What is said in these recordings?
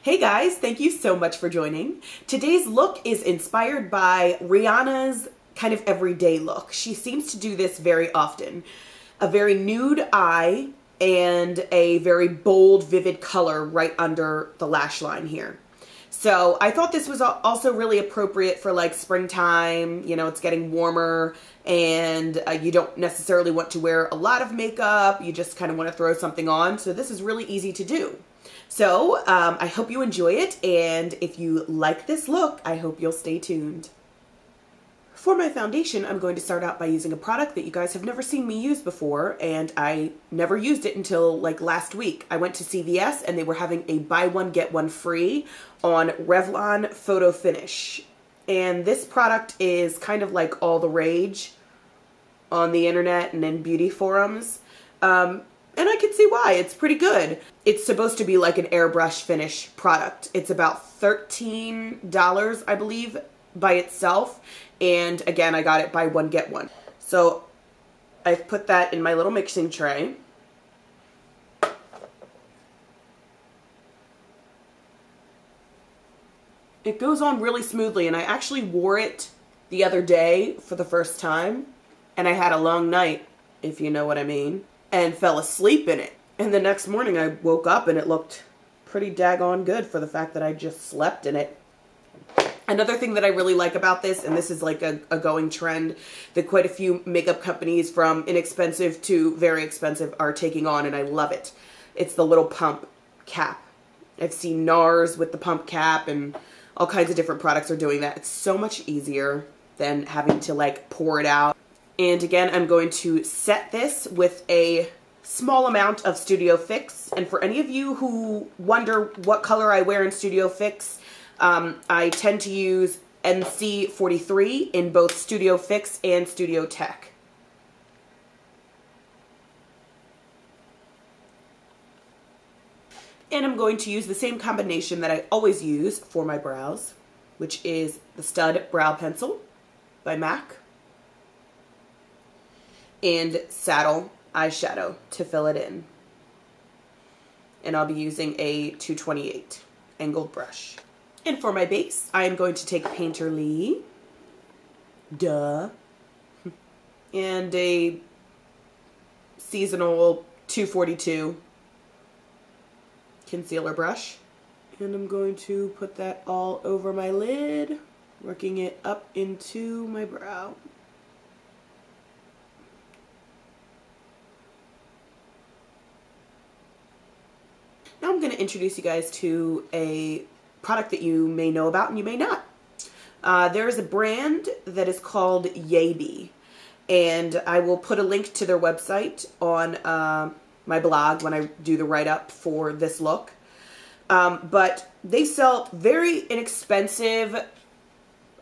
Hey guys, thank you so much for joining. Today's look is inspired by Rihanna's kind of everyday look. She seems to do this very often. A very nude eye and a very bold, vivid color right under the lash line here. So I thought this was also really appropriate for like springtime. You know, it's getting warmer and you don't necessarily want to wear a lot of makeup. You just kind of want to throw something on. So this is really easy to do. So I hope you enjoy it, and if you like this look, I hope you'll stay tuned. For my foundation, I'm going to start out by using a product that you guys have never seen me use before, and I never used it until like last week. I went to CVS and they were having a buy one get one free on Revlon Photo Finish. And this product is kind of like all the rage on the internet and in beauty forums. And I can see why. It's pretty good. It's supposed to be like an airbrush finish product. It's about $13, I believe, by itself. And again, I got it buy one, get one. So I've put that in my little mixing tray. It goes on really smoothly, and I actually wore it the other day for the first time. And I had a long night, if you know what I mean, and fell asleep in it. And the next morning I woke up and it looked pretty daggone good for the fact that I just slept in it. Another thing that I really like about this, and this is like a going trend that quite a few makeup companies from inexpensive to very expensive are taking on, and I love it. It's the little pump cap. I've seen NARS with the pump cap, and all kinds of different products are doing that. It's so much easier than having to like pour it out. And again, I'm going to set this with a small amount of Studio Fix. And for any of you who wonder what color I wear in Studio Fix, I tend to use NC43 in both Studio Fix and Studio Tech. And I'm going to use the same combination that I always use for my brows, which is the Stud Brow Pencil by MAC and Saddle eyeshadow to fill it in. And I'll be using a 228 angled brush. And for my base, I am going to take Painterly, duh, and a seasonal 242 concealer brush. And I'm going to put that all over my lid, working it up into my brow. Now I'm going to introduce you guys to a product that you may know about and you may not. There is a brand that is called Yaby, and I will put a link to their website on my blog when I do the write-up for this look. But they sell very inexpensive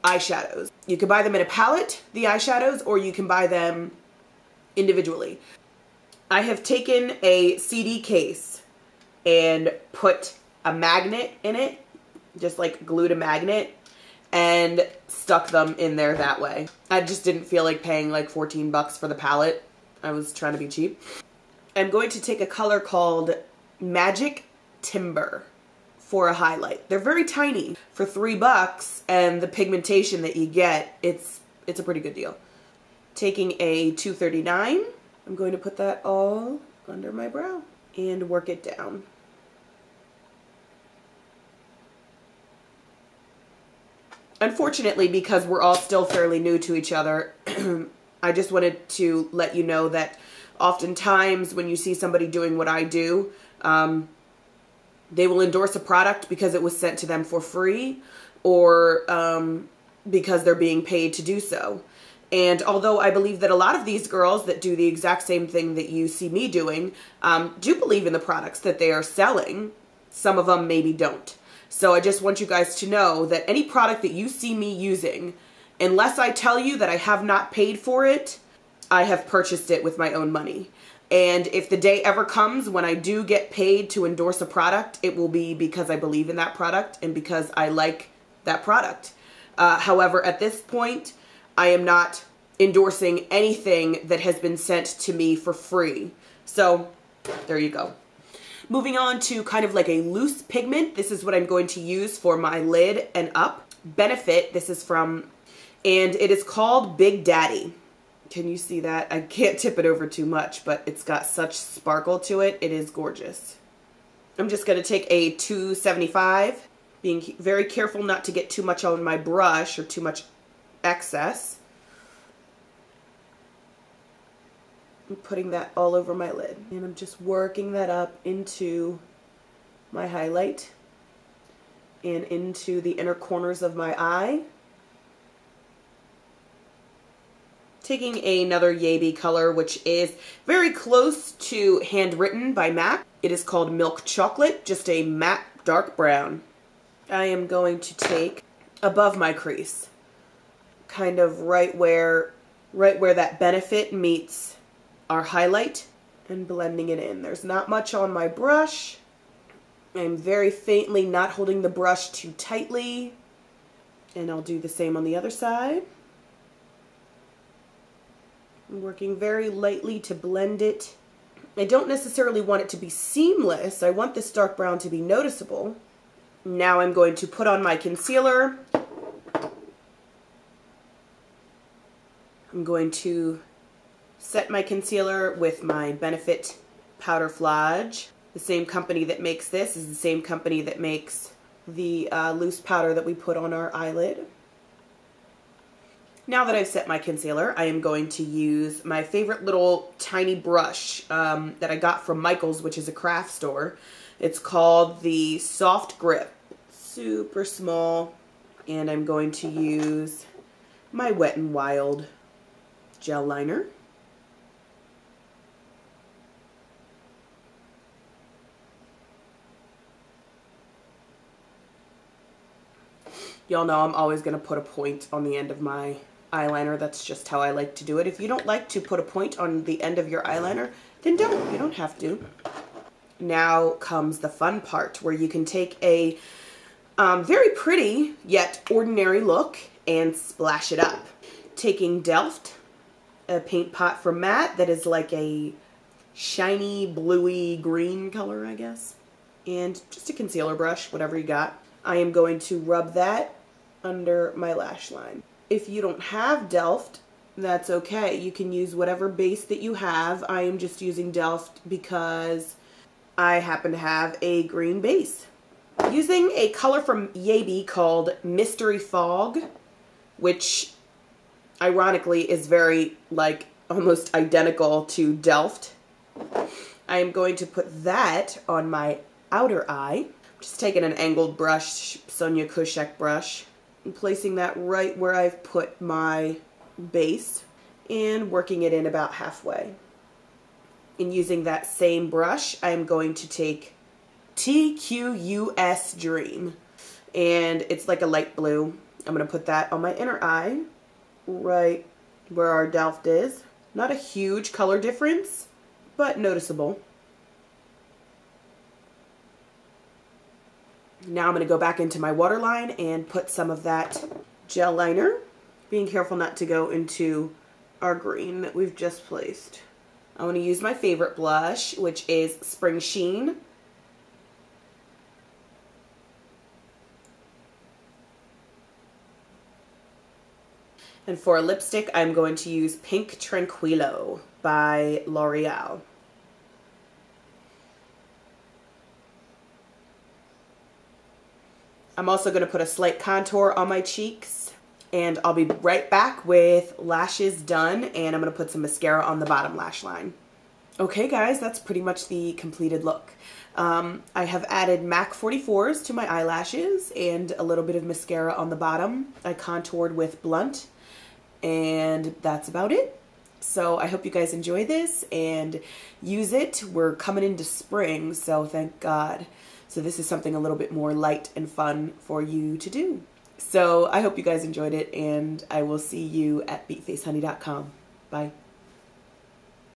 eyeshadows. You can buy them in a palette, the eyeshadows, or you can buy them individually. I have taken a CD case and put a magnet in it, just like glued a magnet, and stuck them in there that way. I just didn't feel like paying like 14 bucks for the palette. I was trying to be cheap. I'm going to take a color called Magic Timber for a highlight. They're very tiny. For 3 bucks and the pigmentation that you get, it's a pretty good deal. Taking a 239, I'm going to put that all under my brow and work it down. Unfortunately, because we're all still fairly new to each other, I just wanted to let you know that oftentimes when you see somebody doing what I do, they will endorse a product because it was sent to them for free, or because they're being paid to do so. And although I believe that a lot of these girls that do the exact same thing that you see me doing do believe in the products that they are selling, some of them maybe don't. So I just want you guys to know that any product that you see me using, unless I tell you that I have not paid for it, I have purchased it with my own money. And if the day ever comes when I do get paid to endorse a product, it will be because I believe in that product and because I like that product. However, at this point, I am not endorsing anything that has been sent to me for free. So there you go. Moving on to kind of like a loose pigment. This is what I'm going to use for my lid and up. Benefit, this is from, and it is called Big Daddy. Can you see that? I can't tip it over too much, but it's got such sparkle to it. It is gorgeous. I'm just going to take a 275, being very careful not to get too much on my brush or too much excess. I'm putting that all over my lid. And I'm just working that up into my highlight and into the inner corners of my eye. Taking another Yaby color, which is very close to Handwritten by MAC. It is called Milk Chocolate, just a matte dark brown. I am going to take above my crease, kind of right where that Benefit meets our highlight, and blending it in. There's not much on my brush. I'm very faintly not holding the brush too tightly, and I'll do the same on the other side. I'm working very lightly to blend it. I don't necessarily want it to be seamless. I want this dark brown to be noticeable. Now I'm going to put on my concealer. I'm going to set my concealer with my Benefit Powder Flage. The same company that makes this is the same company that makes the loose powder that we put on our eyelid. Now that I've set my concealer, I am going to use my favorite little tiny brush that I got from Michael's, which is a craft store. It's called the Soft Grip. Super small. And I'm going to use my Wet n Wild gel liner. Y'all know I'm always going to put a point on the end of my eyeliner. That's just how I like to do it. If you don't like to put a point on the end of your eyeliner, then don't. You don't have to. Now comes the fun part where you can take a very pretty yet ordinary look and splash it up. Taking Delft, a paint pot from Matte that is like a shiny bluey green color, I guess. And just a concealer brush, whatever you got. I am going to rub that under my lash line. If you don't have Delft, that's okay. You can use whatever base that you have. I am just using Delft because I happen to have a green base. Using a color from Yaby called Mystery Fog, which ironically is very like almost identical to Delft. I am going to put that on my outer eye. Just taking an angled brush, Sonia Kashuk brush, and placing that right where I've put my base and working it in about halfway. And using that same brush, I'm going to take TQUS Dream, and it's like a light blue. I'm going to put that on my inner eye, right where our Delft is. Not a huge color difference, but noticeable. Now I'm going to go back into my waterline and put some of that gel liner, being careful not to go into our green that we've just placed. I want to use my favorite blush, which is Spring Sheen. And for a lipstick, I'm going to use Pink Tranquillo by L'Oreal. I'm also going to put a slight contour on my cheeks, and I'll be right back with lashes done, and I'm going to put some mascara on the bottom lash line. Okay guys, that's pretty much the completed look. I have added MAC 44s to my eyelashes and a little bit of mascara on the bottom. I contoured with Blunt, and that's about it. So I hope you guys enjoy this and use it. We're coming into spring, so thank God. So this is something a little bit more light and fun for you to do. So I hope you guys enjoyed it, and I will see you at BeatFaceHoney.com. Bye.